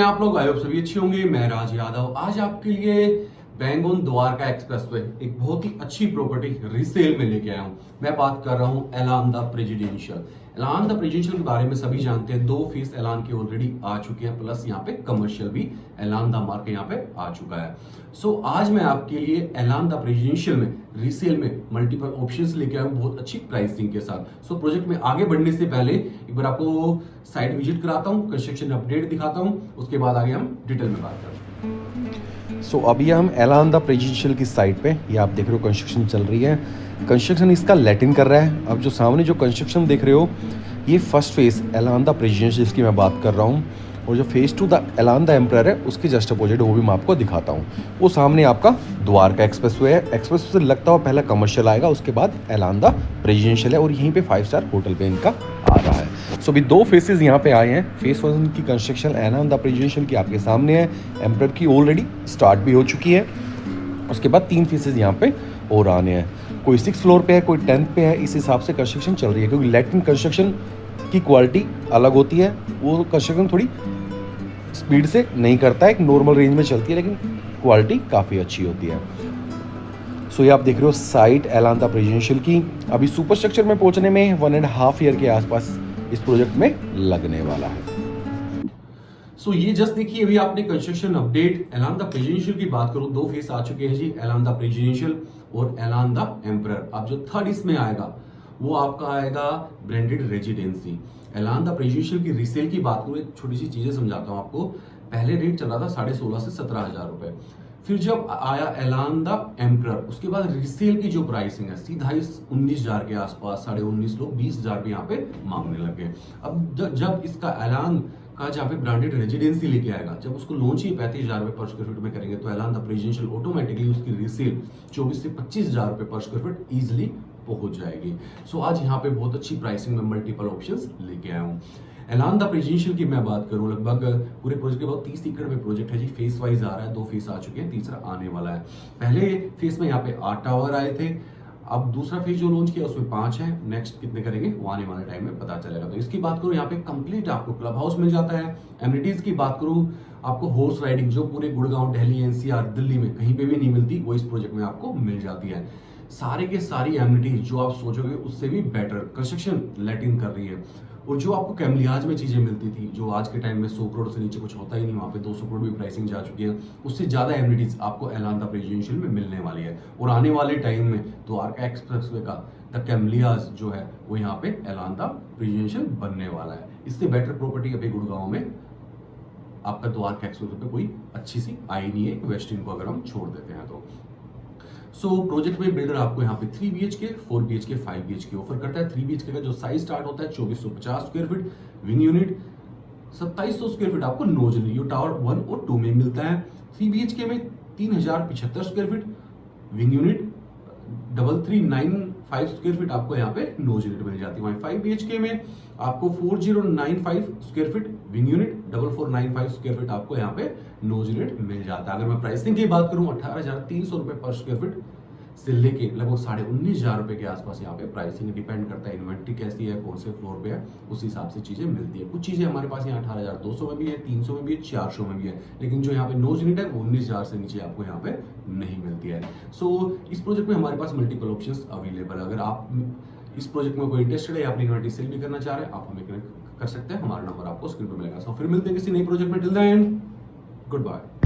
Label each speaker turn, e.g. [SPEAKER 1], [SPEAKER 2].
[SPEAKER 1] आप लोग? I hope सभी अच्छे होंगे। मैं राज यादव आज आपके लिए बैंगन द्वारका एक्सप्रेसवे एक बहुत ही अच्छी प्रॉपर्टी रीसेल में लेके आया हूं। मैं बात कर रहा हूं एलान द प्रेसिडेंशियल। एलान द प्रेसिडेंशियल के बारे में सभी जानते हैं। 2 फेस एलान के ऑलरेडी आ चुके हैं, प्लस यहाँ पे कमर्शियल भी एलान द मार्क यहाँ पे आ चुका है। सो आज मैं आपके लिए एलान द प्रेसिडेंशियल में रीसेल में मल्टीपल ऑप्शंस लेके आया हूं बहुत अच्छी प्राइसिंग के साथ। सो प्रोजेक्ट में आगे बढ़ने से पहले एक बार आपको साइट विजिट कराता हूं, कंस्ट्रक्शन अपडेट दिखाता हूं, उसके बाद आगे हम डिटेल में बात करते हैं।
[SPEAKER 2] सो अभी हम एलान द प्रेसिडेंशियल की साइट पे, ये आप देख रहे हो कंस्ट्रक्शन चल रही है। कंस्ट्रक्शन इसका लैटिन कर रहा है। अब जो सामने जो कंस्ट्रक्शन देख रहे हो, ये फर्स्ट फेज एलान द प्रेसिडेंशियल जिसकी मैं बात कर रहा हूँ, और जो फेज 2 द एलान द एम्परर है उसके जस्ट अपोजिट वो भी मैं आपको दिखाता हूँ। वो सामने आपका द्वारका एक्सप्रेसवे है। एक्सप्रेसवे से लगता हुआ पहला कमर्शियल आएगा, उसके बाद एलान द प्रेसिडेंशियल है, और यहीं पे 5 स्टार होटल पे इनका आ रहा है। सो अभी 2 फेसेस यहाँ पे आए हैं। फेस 1 की कंस्ट्रक्शन एलान द प्रेसिडेंशियल की आपके सामने है। एम्परर की ऑलरेडी स्टार्ट भी हो चुकी है। उसके बाद 3 फेसेस यहाँ पे और आने हैं। कोई 6th फ्लोर पे है, कोई 10th पे है। इस हिसाब से कंस्ट्रक्शन चल रही है, क्योंकि लैटिन कंस्ट्रक्शन की क्वालिटी अलग होती है। वो कंस्ट्रक्शन थोड़ी स्पीड से नहीं करता है, एक नॉर्मल रेंज में चलती है, लेकिन क्वालिटी काफ़ी अच्छी होती है। सो ये आप देख रहे हो साइट एलान द प्रेसिडेंशियल की। अभी सुपर स्ट्रक्चर में पहुंचने में 1.5 ईयर के आसपास इस प्रोजेक्ट में लगने वाला है।
[SPEAKER 1] सो ये जस्ट देखिए, अभी आपने कंस्ट्रक्शन अपडेट एलान द प्रेसिडेंशियल की बात करूं, 2 फेस आ चुके हैं जी, एलान द प्रेसिडेंशियल और एलान द एम्परर। अब जो थर्ड इसमें आएगा वो आपका आएगा ब्रांडेड रेजिडेंसी। एलान द प्रेसिडेंशियल की रीसेल की बात करूं, एक छोटी सी चीजें समझाता हूं आपको। पहले रेट चल रहा था 16.5 से 17,000 रुपए। फिर जब आया एलान द एम्परर, उसके बाद रीसेल की जो प्राइसिंग है सीधा ही 19,000 के आसपास, 19.5 लोग 20,000 पे यहाँ पे मांगने लगे। अब जब इसका ऐलान का जहाँ पे ब्रांडेड रेजिडेंसी लेके आएगा, जब उसको लॉन्च ही 35,000 रुपए पर स्क्वायर फीट में करेंगे, तो एलान द प्रेसिडेंशियल ऑटोमेटिकली उसकी रीसेल 24 से 25,000 रुपए पर स्क्वायर फीट इजिली पहुंच जाएगी। सो आज यहाँ पे बहुत अच्छी प्राइसिंग में मल्टीपल ऑप्शंस लेके आया हूँ। एलान द प्रेसिडेंशियल की मैं बात करूं, लगभग पूरे प्रोजेक्ट के बाद 30 एकड़ में प्रोजेक्ट है जी। फेस वाइज आ रहा है, 2 फेस आ चुके हैं, तीसरा आने वाला है। पहले फेस में यहाँ पे 8 टावर आए थे। अब दूसरा फेज जो लॉन्च किया उसमें 5 है। नेक्स्ट कितने करेंगे वो आने वाले टाइम में पता चलेगा। तो इसकी बात करूं, यहाँ पे कंप्लीट आपको क्लब हाउस मिल जाता है। एमिनिटीज की बात करूं, आपको हॉर्स राइडिंग जो पूरे गुड़गांव, दिल्ली, एनसीआर, दिल्ली में कहीं पे भी नहीं मिलती, वो इस प्रोजेक्ट में आपको मिल जाती है। सारे के सारी एमिनिटीज जो आप सोचोगे उससे भी बेटर कंस्ट्रक्शन लैटिन कर रही है। और जो आपको कैमलियाज में चीजें मिलती थी, जो आज के टाइम में 100 करोड़ से नीचे कुछ होता ही नहीं, वहां पे 200 करोड़ भी प्राइसिंग जा चुकी है, उससे ज्यादा एमिनिटीज आपको एलान द प्रेसिडेंशियल में मिलने वाली है। और आने वाले टाइम में द्वारका एक्सप्रेसवे का द कैमलियाज जो है वो यहाँ पे एलान द प्रेसिडेंशियल बनने वाला है। इससे बेटर प्रॉपर्टी अभी गुड़गांव में आपका द्वारका एक्सप्रेसवे पे कोई अच्छी सी आई नहीं है, वेस्टिन को अगर हम छोड़ देते हैं तो। सो प्रोजेक्ट में बिल्डर आपको यहाँ पे 3 BHK, 4 BHK, 5 BHK ऑफर करता है। 3 BHK का जो साइज स्टार्ट होता है 2450 square feet, wing unit 2700 square feet आपको नोज यूनिट टावर 1 और 2 में मिलता है। 3 BHK में 3075 square feet, wing unit 3395 square feet आपको यहाँ पे नोज यूनिट मिल जाती है। वहीं 5 BHK में आपको 4095 square feet, wing unit 4495 square feet आपको यहाँ पे नोज यूनिट मिल जाता है। अगर मैं प्राइसिंग की बात करूं, 18,300 रुपए पर स्क्वायर फीट से लेके लगभग 19,500 रुपए के आसपास यहाँ पे प्राइसिंग डिपेंड करता है, इन्वेंट्री कैसी है, कौन से फ्लोर पे है, उस हिसाब से चीजें मिलती है। कुछ चीजें हमारे पास यहाँ 18,200 में भी है, 300 में भी है, 400 में भी है, लेकिन जो यहाँ पे नोज यूनिट है वो 19,000 से नीचे आपको यहाँ पे नहीं मिलती है। सो इस प्रोजेक्ट में हमारे पास मल्टीपल ऑप्शन अवेलेबल है। अगर आप इस प्रोजेक्ट में कोई इंटरेस्टेड है या अपनी इन्वेंट्री सेल भी करना चाह रहे हैं, आप हमें कनेक्ट कर सकते हैं। हमारा नंबर आपको स्क्रीन पर मिलेगा। सो फिर मिलते हैं किसी नई प्रोजेक्ट में। Till then good bye.